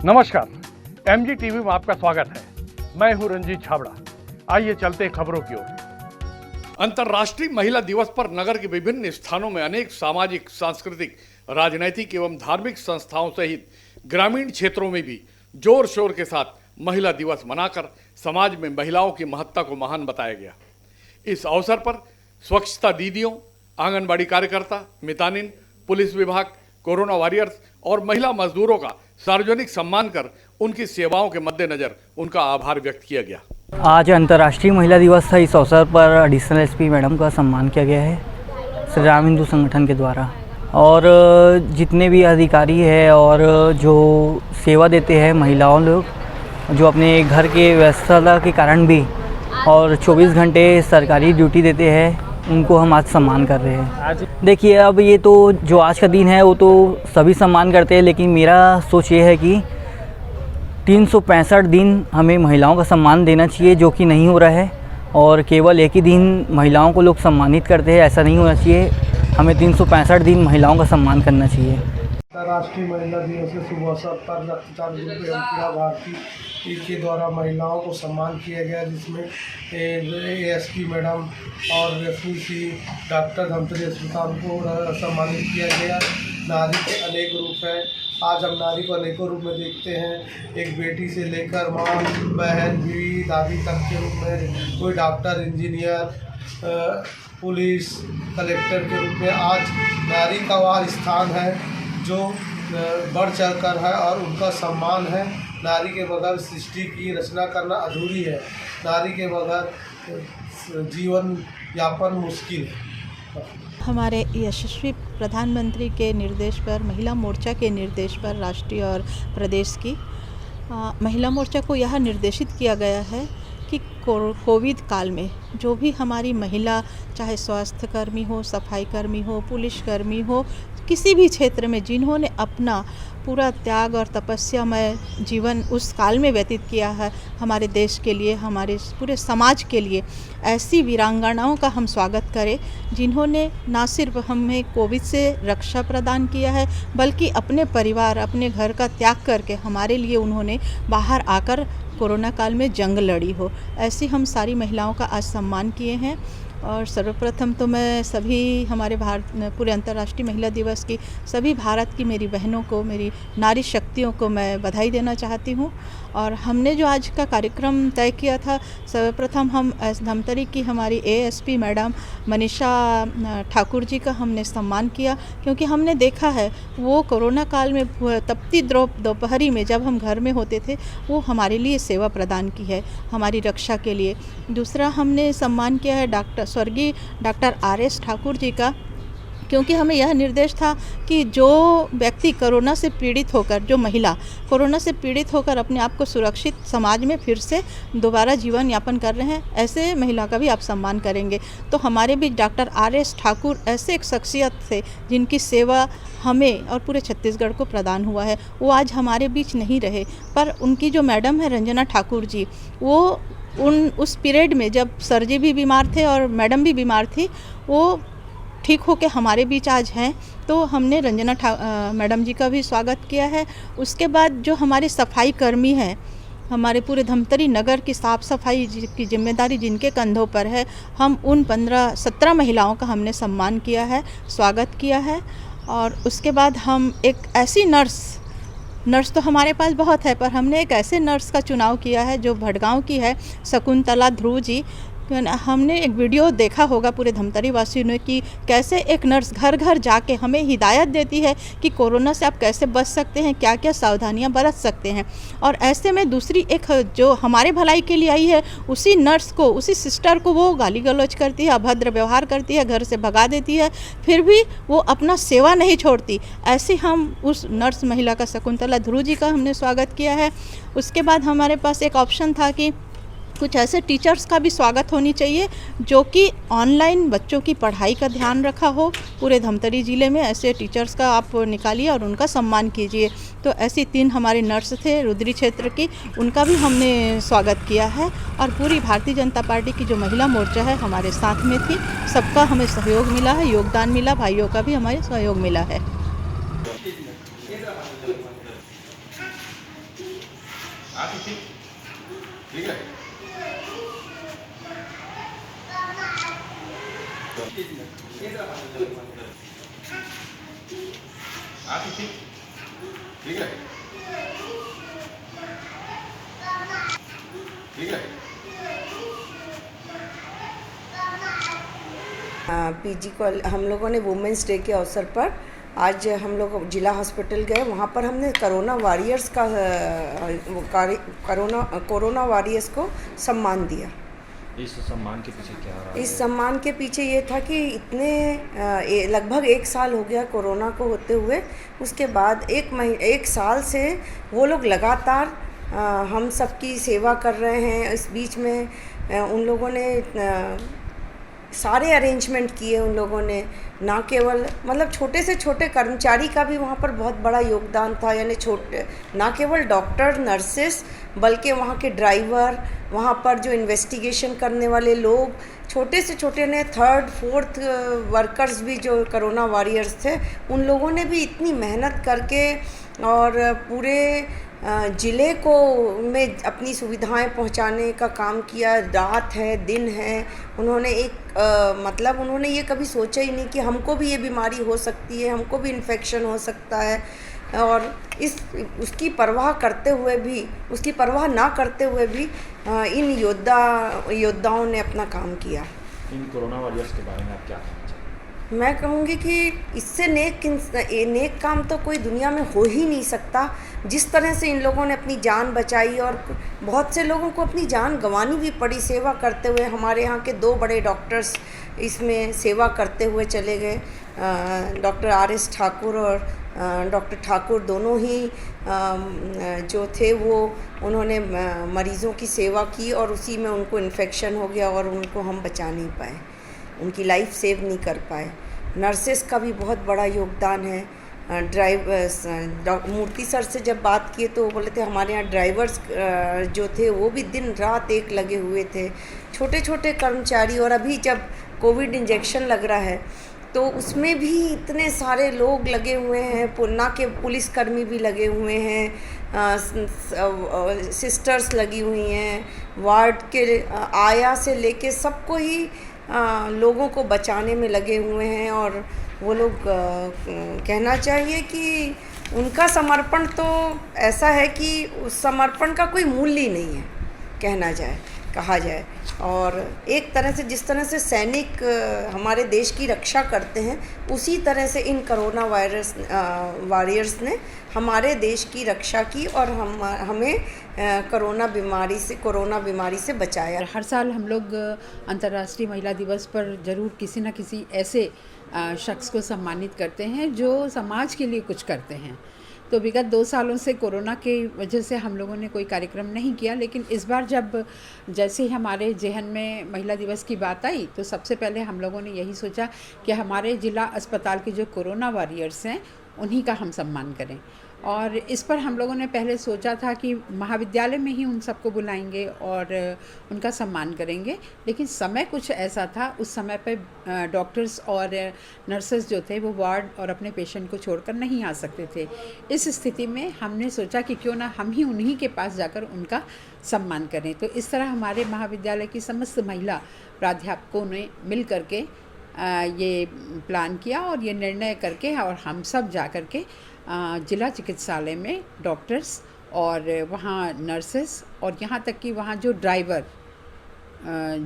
नमस्कार, MG TV में आपका स्वागत है। मैं हूं रंजीत छाबड़ा। आइए चलते हैं खबरों की ओर। अंतर्राष्ट्रीय महिला दिवस पर नगर के विभिन्न स्थानों में अनेक सामाजिक, सांस्कृतिक, राजनैतिक एवं धार्मिक संस्थाओं सहित ग्रामीण क्षेत्रों में भी जोर शोर के साथ महिला दिवस मनाकर समाज में महिलाओं की महत्ता को महान बताया गया। इस अवसर पर स्वच्छता दीदियों, आंगनबाड़ी कार्यकर्ता, मितानिन, पुलिस विभाग, कोरोना वॉरियर्स और महिला मजदूरों का सार्वजनिक सम्मान कर उनकी सेवाओं के मद्देनजर उनका आभार व्यक्त किया गया। आज अंतर्राष्ट्रीय महिला दिवस था। इस अवसर पर एडिशनल एसपी मैडम का सम्मान किया गया है श्री राम हिंदू संगठन के द्वारा, और जितने भी अधिकारी है और जो सेवा देते हैं महिलाओं लोग, जो अपने घर के व्यस्तता के कारण भी और 24 घंटे सरकारी ड्यूटी देते हैं, उनको हम आज सम्मान कर रहे हैं। आज देखिए, अब ये तो जो आज का दिन है वो तो सभी सम्मान करते हैं, लेकिन मेरा सोच ये है कि 365 दिन हमें महिलाओं का सम्मान देना चाहिए, जो कि नहीं हो रहा है। और केवल एक ही दिन महिलाओं को लोग सम्मानित करते हैं, ऐसा नहीं होना चाहिए। हमें 365 दिन महिलाओं का सम्मान करना चाहिए। अंतर्राष्ट्रीय महिला दिवस के शुभ अवसर पर रक्तदान ग्रुप एवं पीड़ा भारती के द्वारा महिलाओं को सम्मान किया गया, जिसमें एएसपी मैडम और रश्मि सिंह, डॉक्टर धमतरी अस्पताल को सम्मानित किया गया। नारी के अनेक रूप हैं। आज हम नारी को अनेकों रूप में देखते हैं, एक बेटी से लेकर माँ, बहन, बीवी, दादी तक के रूप में। कोई डॉक्टर, इंजीनियर, पुलिस, कलेक्टर के रूप में आज नारी का वह स्थान है जो बढ़ चढ़कर है और उनका सम्मान है। नारी के बगैर सृष्टि की रचना करना अधूरी है। नारी के बगैर जीवन यापन मुश्किल है। हमारे यशस्वी प्रधानमंत्री के निर्देश पर, महिला मोर्चा के निर्देश पर राष्ट्रीय और प्रदेश की महिला मोर्चा को यह निर्देशित किया गया है कि कोविड काल में जो भी हमारी महिला, चाहे स्वास्थ्य कर्मी हो, सफाई कर्मी हो, पुलिस कर्मी हो, किसी भी क्षेत्र में जिन्होंने अपना पूरा त्याग और तपस्यामय जीवन उस काल में व्यतीत किया है हमारे देश के लिए, हमारे पूरे समाज के लिए, ऐसी वीरांगनाओं का हम स्वागत करें जिन्होंने ना सिर्फ हमें कोविड से रक्षा प्रदान किया है, बल्कि अपने परिवार, अपने घर का त्याग करके हमारे लिए उन्होंने बाहर आकर कोरोना काल में जंग लड़ी हो। ऐसी हम सारी महिलाओं का आज सम्मान किए हैं। और सर्वप्रथम तो मैं सभी हमारे पूरे अंतर्राष्ट्रीय महिला दिवस की सभी भारत की मेरी बहनों को, मेरी नारी शक्तियों को मैं बधाई देना चाहती हूँ। और हमने जो आज का कार्यक्रम तय किया था, सर्वप्रथम हम धमतरी की हमारी एएसपी मैडम मनीषा ठाकुर जी का हमने सम्मान किया, क्योंकि हमने देखा है वो कोरोना काल में तपती दोपहरी में जब हम घर में होते थे, वो हमारे लिए सेवा प्रदान की है, हमारी रक्षा के लिए। दूसरा हमने सम्मान किया है स्वर्गीय डॉक्टर आर.एस. ठाकुर जी का, क्योंकि हमें यह निर्देश था कि जो व्यक्ति कोरोना से पीड़ित होकर, जो महिला कोरोना से पीड़ित होकर अपने आप को सुरक्षित समाज में फिर से दोबारा जीवन यापन कर रहे हैं, ऐसे महिला का भी आप सम्मान करेंगे। तो हमारे भी डॉक्टर आर.एस. ठाकुर ऐसे एक शख्सियत थे जिनकी सेवा हमें और पूरे छत्तीसगढ़ को प्रदान हुआ है। वो आज हमारे बीच नहीं रहे, पर उनकी जो मैडम है रंजना ठाकुर जी, वो उस पीरियड में जब सर जी भी बीमार थे और मैडम भी बीमार थी, वो ठीक होकर हमारे बीच आज हैं। तो हमने रंजना मैडम जी का भी स्वागत किया है। उसके बाद जो हमारे सफाई कर्मी हैं, हमारे पूरे धमतरी नगर की साफ़ सफाई की जिम्मेदारी जिनके कंधों पर है, हम उन 17 महिलाओं का हमने सम्मान किया है, स्वागत किया है। और उसके बाद हम एक ऐसी नर्स तो हमारे पास बहुत है, पर हमने एक ऐसे नर्स का चुनाव किया है जो भटगांव की है, शकुंतला ध्रुव जी। हमने एक वीडियो देखा होगा पूरे धमतरी वासियों ने कि कैसे एक नर्स घर घर जाके हमें हिदायत देती है कि कोरोना से आप कैसे बच सकते हैं, क्या क्या सावधानियां बरत सकते हैं। और ऐसे में दूसरी एक जो हमारे भलाई के लिए आई है, उसी नर्स को, उसी सिस्टर को वो गाली गलौज करती है, अभद्र व्यवहार करती है, घर से भगा देती है, फिर भी वो अपना सेवा नहीं छोड़ती। ऐसे हम उस नर्स महिला का, शकुंतला ध्रुव जी का हमने स्वागत किया है। उसके बाद हमारे पास एक ऑप्शन था कि कुछ ऐसे टीचर्स का भी स्वागत होनी चाहिए जो कि ऑनलाइन बच्चों की पढ़ाई का ध्यान रखा हो। पूरे धमतरी ज़िले में ऐसे टीचर्स का आप निकालिए और उनका सम्मान कीजिए। तो ऐसी 3 हमारे नर्स थे रुद्री क्षेत्र की, उनका भी हमने स्वागत किया है। और पूरी भारतीय जनता पार्टी की जो महिला मोर्चा है हमारे साथ में थी, सबका हमें सहयोग मिला है, योगदान मिला, भाइयों का भी हमारे सहयोग मिला है। ठीक है। ठीक है। ठीक है। पीजी कॉलेज हम लोगों ने वुमेंस डे के अवसर पर आज हम लोग जिला हॉस्पिटल गए। वहाँ पर हमने कोरोना वॉरियर्स का कोरोना वॉरियर्स को सम्मान दिया। इस सम्मान के पीछे क्या रहा है? इस सम्मान के पीछे ये था कि इतने लगभग 1 साल हो गया कोरोना को होते हुए। उसके बाद 1 साल से वो लोग लगातार हम सबकी सेवा कर रहे हैं। इस बीच में उन लोगों ने सारे अरेंजमेंट किए। उन लोगों ने ना केवल मतलब छोटे से छोटे कर्मचारी का भी वहाँ पर बहुत बड़ा योगदान था, यानी छोटे ना केवल डॉक्टर नर्सेस बल्कि वहाँ के ड्राइवर, वहाँ पर जो इन्वेस्टिगेशन करने वाले लोग, छोटे से छोटे ने 3rd 4th वर्कर्स भी जो कोरोना वॉरियर्स थे, उन लोगों ने भी इतनी मेहनत करके और पूरे ज़िले को में अपनी सुविधाएं पहुंचाने का काम किया। रात है दिन है, उन्होंने मतलब उन्होंने ये कभी सोचा ही नहीं कि हमको भी ये बीमारी हो सकती है, हमको भी इन्फेक्शन हो सकता है। और उसकी परवाह ना करते हुए भी इन योद्धाओं ने अपना काम किया। इन कोरोना वॉरियर्स के बारे में आप क्या कहना चाहेंगे? मैं कहूँगी कि इससे नेक काम तो कोई दुनिया में हो ही नहीं सकता। जिस तरह से इन लोगों ने अपनी जान बचाई और बहुत से लोगों को अपनी जान गंवानी भी पड़ी सेवा करते हुए। हमारे यहाँ के 2 बड़े डॉक्टर्स इसमें सेवा करते हुए चले गए। डॉक्टर RS ठाकुर और डॉक्टर ठाकुर दोनों ही जो थे वो उन्होंने मरीज़ों की सेवा की और उसी में उनको इन्फेक्शन हो गया और उनको हम बचा नहीं पाए, उनकी लाइफ सेव नहीं कर पाए। नर्सेस का भी बहुत बड़ा योगदान है। मूर्ति सर से जब बात किए तो वो बोले थे हमारे यहाँ ड्राइवर्स जो थे वो भी दिन रात एक लगे हुए थे, छोटे छोटे कर्मचारी। और अभी जब कोविड इंजेक्शन लग रहा है तो उसमें भी इतने सारे लोग लगे हुए हैं, ना के पुलिसकर्मी भी लगे हुए हैं, सिस्टर्स लगी हुई हैं, वार्ड के आया से लेके सबको ही लोगों को बचाने में लगे हुए हैं। और वो लोग कहना चाहिए कि उनका समर्पण तो ऐसा है कि उस समर्पण का कोई मूल्य ही नहीं है, कहा जाए। और एक तरह से जिस तरह से सैनिक हमारे देश की रक्षा करते हैं, उसी तरह से इन कोरोना वॉरियर्स ने हमारे देश की रक्षा की और हमें कोरोना बीमारी से बचाया। हर साल हम लोग अंतर्राष्ट्रीय महिला दिवस पर ज़रूर किसी न किसी ऐसे शख्स को सम्मानित करते हैं जो समाज के लिए कुछ करते हैं। तो विगत 2 सालों से कोरोना की वजह से हम लोगों ने कोई कार्यक्रम नहीं किया, लेकिन इस बार जब जैसे ही हमारे जहन में महिला दिवस की बात आई तो सबसे पहले हम लोगों ने यही सोचा कि हमारे ज़िला अस्पताल के जो कोरोना वॉरियर्स हैं उन्हीं का हम सम्मान करें। और इस पर हम लोगों ने पहले सोचा था कि महाविद्यालय में ही उन सबको बुलाएंगे और उनका सम्मान करेंगे, लेकिन समय कुछ ऐसा था, उस समय पे डॉक्टर्स और नर्सेस जो थे वो वार्ड और अपने पेशेंट को छोड़कर नहीं आ सकते थे। इस स्थिति में हमने सोचा कि क्यों ना हम ही उन्हीं के पास जाकर उनका सम्मान करें। तो इस तरह हमारे महाविद्यालय की समस्त महिला प्राध्यापकों ने मिल करके ये प्लान किया और ये निर्णय करके और हम सब जा कर के जिला चिकित्सालय में डॉक्टर्स और वहाँ नर्सेस और यहाँ तक कि वहाँ जो ड्राइवर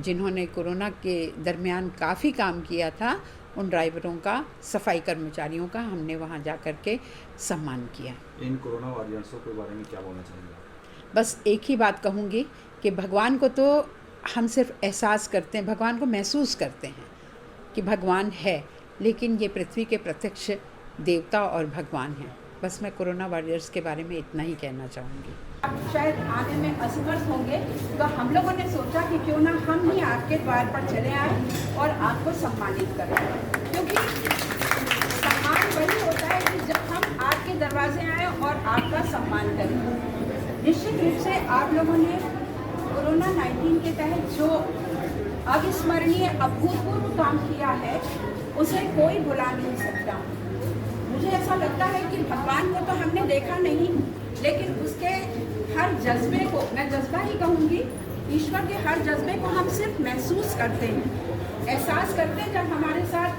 जिन्होंने कोरोना के दरमियान काफ़ी काम किया था, उन ड्राइवरों का, सफाई कर्मचारियों का हमने वहाँ जा कर के सम्मान किया। इन कोरोना वॉरियर्सों के बारे में क्या बोलना चाहेंगे? बस एक ही बात कहूँगी कि भगवान को तो हम सिर्फ एहसास करते हैं, भगवान को महसूस करते हैं कि भगवान है, लेकिन ये पृथ्वी के प्रत्यक्ष देवता और भगवान हैं। बस मैं कोरोना वॉरियर्स के बारे में इतना ही कहना चाहूँगी। आप शायद आने में असमर्थ होंगे, तो हम लोगों ने सोचा कि क्यों ना हम ही आपके द्वार पर चले आए और आपको सम्मानित करें, क्योंकि सम्मान वही होता है कि जब हम आपके दरवाजे आए और आपका सम्मान करें। निश्चित रूप से आप लोगों ने कोरोना 19 के तहत जो अविस्मरणीय अभूतपूर्व काम किया है उसे कोई भुला नहीं सकता। मुझे ऐसा लगता है कि भगवान को तो हमने देखा नहीं, लेकिन उसके हर जज्बे को, मैं जज्बा ही कहूँगी, ईश्वर के हर जज्बे को हम सिर्फ महसूस करते हैं, एहसास करते हैं जब हमारे साथ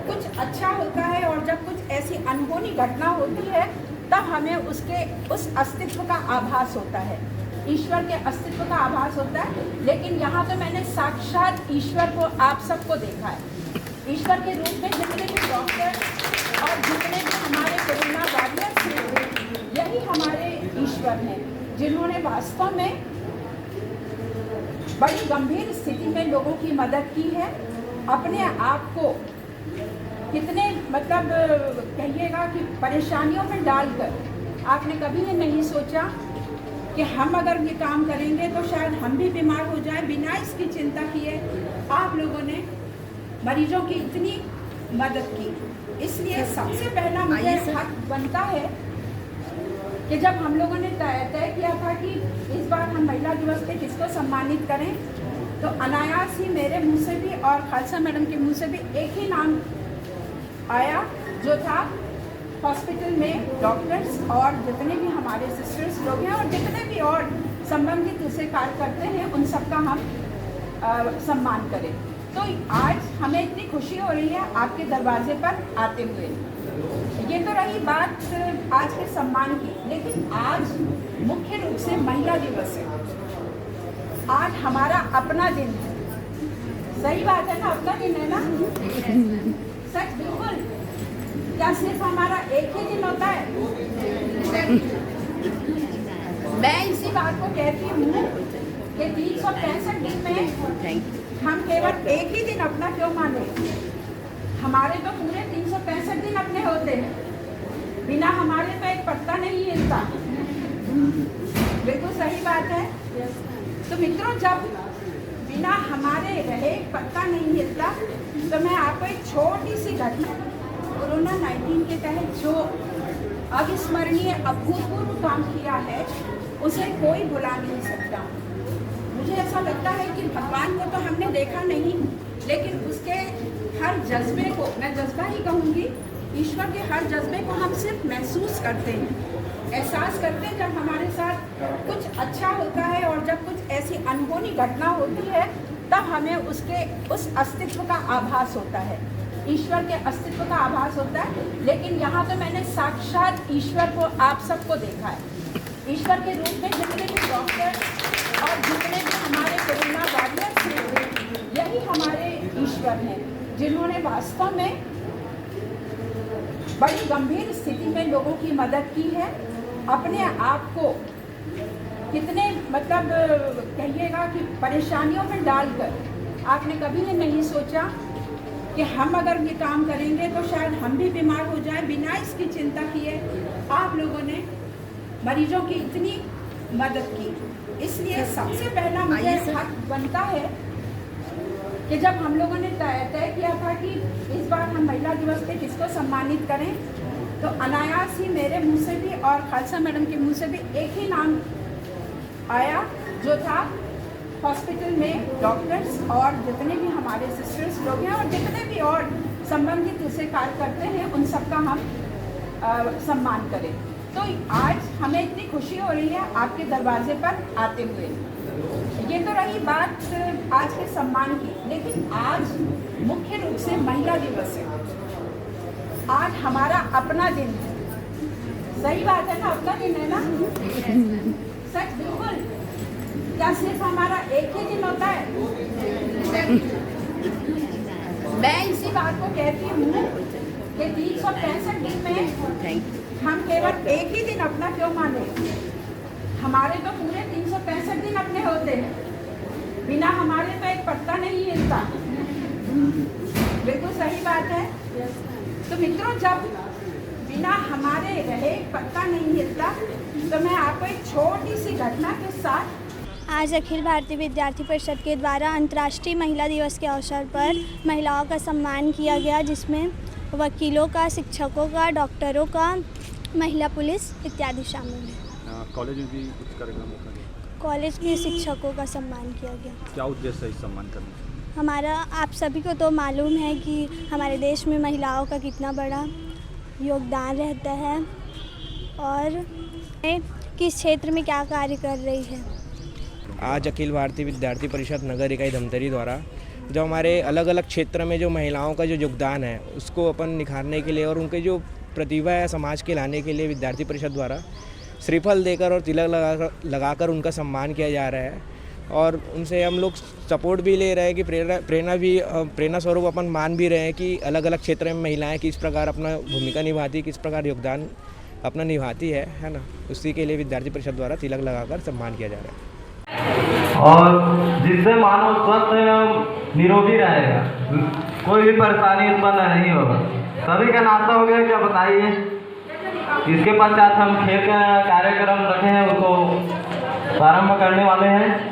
कुछ अच्छा होता है और जब कुछ ऐसी अनहोनी घटना होती है तब हमें उस अस्तित्व का आभास होता है, ईश्वर के अस्तित्व का आभास होता है। लेकिन यहाँ तो मैंने साक्षात ईश्वर को, आप सबको देखा है, ईश्वर के रूप में जितने भी डॉक्टर और जितने भी हमारे कोरोना वॉरियर्स हैं, यही हमारे ईश्वर हैं जिन्होंने वास्तव में बड़ी गंभीर स्थिति में लोगों की मदद की है। अपने आप को कितने कहिएगा कि परेशानियों में डालकर आपने कभी ये नहीं सोचा कि हम अगर ये काम करेंगे तो शायद हम भी बीमार हो जाएं। बिना इसकी चिंता किए आप लोगों ने मरीजों की इतनी मदद की। इसलिए सबसे पहला मुझे हक बनता है कि जब हम लोगों ने तय किया था कि इस बार हम महिला दिवस पे किसको सम्मानित करें, तो अनायास ही मेरे मुंह से भी और खालसा मैडम के मुंह से भी एक ही नाम आया, जो था हॉस्पिटल में डॉक्टर्स और जितने भी हमारे सिस्टर्स लोग हैं और जितने भी और संबंधित उसे कार्य करते हैं, उन सबका हम सम्मान करें। तो आज हमें इतनी खुशी हो रही है आपके दरवाजे पर आते हुए। ये तो रही बात आज के सम्मान की, लेकिन आज मुख्य रूप से महिला दिवस है। आज हमारा अपना दिन है, सही बात है ना, अपना दिन है ना, सच बिल्कुल। क्या सिर्फ हमारा एक ही दिन होता है? मैं इसी बात को कहती हूँ कि 365 दिन में हम केवल एक ही दिन अपना क्यों माने? हमारे तो पूरे 365 दिन अपने होते हैं, बिना हमारे तो एक पत्ता नहीं हिलता। बिल्कुल सही बात है। तो मित्रों, जब बिना हमारे रहे पत्ता नहीं हिलता, तो मैं आपको एक छोटी सी घटना, कोरोना 19 के तहत जो अविस्मरणीय अभूतपूर्व काम किया है उसे कोई भुला नहीं सकता। मुझे ऐसा लगता है कि भगवान को तो हमने देखा नहीं, लेकिन उसके हर जज्बे को, मैं जज्बा ही कहूँगी, ईश्वर के हर जज्बे को हम सिर्फ महसूस करते हैं, एहसास करते हैं जब हमारे साथ कुछ अच्छा होता है और जब कुछ ऐसी अनहोनी घटना होती है तब हमें उस अस्तित्व का आभास होता है, ईश्वर के अस्तित्व का आभास होता है। लेकिन यहाँ तो मैंने साक्षात ईश्वर को, आप सबको देखा है, ईश्वर के रूप में जितने भी डॉक्टर और जितने भी हमारे कोरोना वॉरियर्स हैं, यही हमारे ईश्वर हैं जिन्होंने वास्तव में बड़ी गंभीर स्थिति में लोगों की मदद की है। अपने आप को कितने कहिएगा कि परेशानियों में डालकर आपने कभी ये नहीं सोचा कि हम अगर ये काम करेंगे तो शायद हम भी बीमार हो जाएं। बिना इसकी चिंता किए आप लोगों ने मरीजों की इतनी मदद की। इसलिए सबसे पहला मुझे हक बनता है कि जब हम लोगों ने तय किया था कि इस बार हम महिला दिवस पे किसको सम्मानित करें, तो अनायास ही मेरे मुंह से भी और खालसा मैडम के मुंह से भी एक ही नाम आया, जो था हॉस्पिटल में डॉक्टर्स और जितने भी हमारे सिस्टर्स लोग हैं और जितने भी और संबंधित उसे कार्य करते हैं, उन सबका हम सम्मान करें। तो आज हमें इतनी खुशी हो रही है आपके दरवाजे पर आते हुए। ये तो रही बात आज के सम्मान की, लेकिन आज मुख्य रूप से महिला दिवस है। आज हमारा अपना दिन है, सही बात है ना, अपना दिन है ना, सच बिल्कुल। क्या सिर्फ हमारा एक ही दिन होता है? मैं इसी बात को कहती हूँ कि 365 दिन में हम केवल एक ही दिन अपना क्यों माने? हमारे तो पूरे 365 दिन अपने होते हैं, बिना हमारे तो एक पत्ता नहीं हिलता। बिल्कुल सही बात है। तो मित्रों, जब बिना हमारे रहे पत्ता नहीं हिलता, तो मैं आपको एक छोटी सी घटना के साथ, आज अखिल भारतीय विद्यार्थी परिषद के द्वारा अंतर्राष्ट्रीय महिला दिवस के अवसर पर महिलाओं का सम्मान किया गया, जिसमें वकीलों का, शिक्षकों का, डॉक्टरों का, महिला पुलिस इत्यादि शामिल हैं। कॉलेज में भी कुछ कार्यक्रम होता है? कॉलेज के शिक्षकों का सम्मान किया गया। क्या उद्देश्य है इस सम्मान करने का? हमारा, आप सभी को तो मालूम है कि हमारे देश में महिलाओं का कितना बड़ा योगदान रहता है, और किस क्षेत्र में क्या कार्य कर रही है। आज अखिल भारतीय विद्यार्थी परिषद नगर इकाई धमतरी द्वारा जो हमारे अलग अलग क्षेत्र में जो महिलाओं का जो योगदान है उसको अपन निखारने के लिए और उनके जो प्रतिभा है समाज के लाने के लिए विद्यार्थी परिषद द्वारा श्रीफल देकर और तिलक लगाकर उनका सम्मान किया जा रहा है। और उनसे हम लोग सपोर्ट भी ले रहे हैं कि प्रेरणा स्वरूप अपन मान भी रहे हैं कि अलग अलग क्षेत्र में महिलाएं किस प्रकार अपना भूमिका निभाती, किस प्रकार योगदान अपना निभाती है ना। उसी के लिए विद्यार्थी परिषद द्वारा तिलक लगाकर सम्मान किया जा रहा है और जिससे मानव स्वस्थ एवं निरोगी रहेगा, कोई भी परेशानी उत्पन्न नहीं होगा। सभी का नाश्ता हो गया क्या बताइए। इसके पश्चात हम खेल का कार्यक्रम रखे हैं उसको प्रारंभ करने वाले हैं।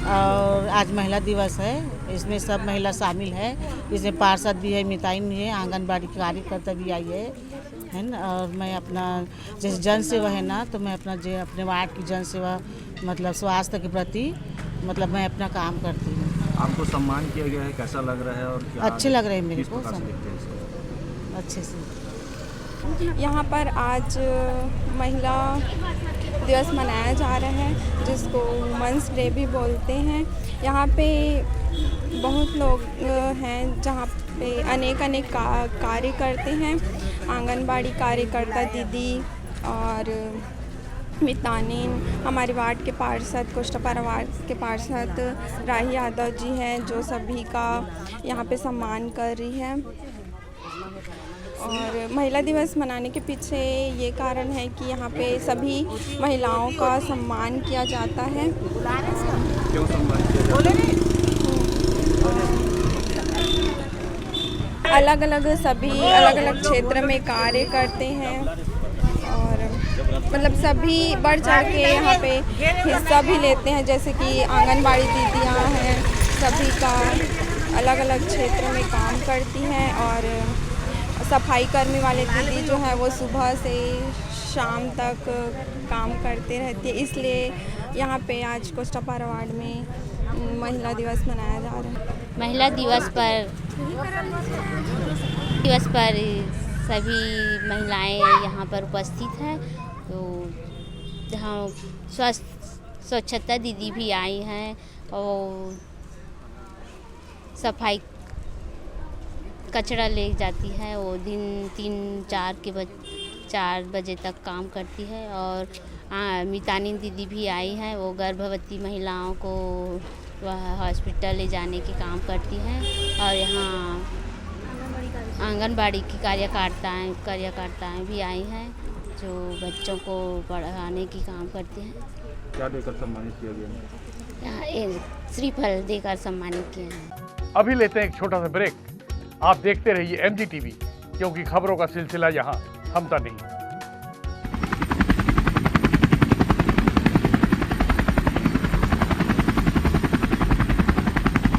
और आज महिला दिवस है, इसमें सब महिला शामिल है। इसमें पार्षद भी है, मिताइन भी है, आंगनबाड़ी कार्यकर्ता भी आई है ना। और मैं अपना जैसे जन सेवा है ना, तो मैं अपने वार्ड की जन सेवा मतलब स्वास्थ्य के प्रति मतलब मैं अपना काम करती हूँ। आपको सम्मान किया गया है, कैसा लग रहा है और क्या अच्छे लग रहे हैं मेरे को, अच्छे से। यहाँ पर आज महिला दिवस मनाया जा रहा है जिसको वुमेंस डे भी बोलते हैं। यहाँ पे बहुत लोग हैं जहाँ पे अनेक कार्य करते हैं। आंगनबाड़ी कार्यकर्ता दीदी और मितानिन, हमारे वार्ड के पार्षद कोष्टापारा वार्ड के पार्षद राही यादव जी हैं जो सभी का यहाँ पे सम्मान कर रही है। और महिला दिवस मनाने के पीछे ये कारण है कि यहाँ पे सभी महिलाओं का सम्मान किया जाता है। क्यों सम्मान किया जाता है? अलग अलग क्षेत्र में कार्य करते हैं और मतलब सभी बढ़ चढ़ के यहाँ पे हिस्सा भी लेते हैं। जैसे कि आंगनबाड़ी दीदियाँ हैं, सभी का अलग अलग क्षेत्र में काम करती हैं। और सफाई कर्मी वाले दीदी जो है वो सुबह से शाम तक काम करते रहती है। इसलिए यहाँ पे आज कोष्टापारा वार्ड में महिला दिवस मनाया जा रहा है। महिला दिवस पर सभी महिलाएं यहाँ पर उपस्थित हैं। तो जहाँ स्वच्छता दीदी भी आई हैं और सफाई कचरा ले जाती है। वो दिन 4 बजे तक काम करती है। और मितानी दीदी भी आई हैं, वो गर्भवती महिलाओं को वह हॉस्पिटल ले जाने के काम करती हैं। और यहाँ आंगनबाड़ी की कार्यकर्ताएं भी आई हैं जो बच्चों को पढ़ाने की काम करती हैं। क्या देकर सम्मानित किया गया? यहाँ श्रीफल देकर सम्मानित किए हैं। अभी लेते हैं एक छोटा सा ब्रेक। आप देखते रहिए MG TV, क्योंकि खबरों का सिलसिला यहाँ थमता नहीं।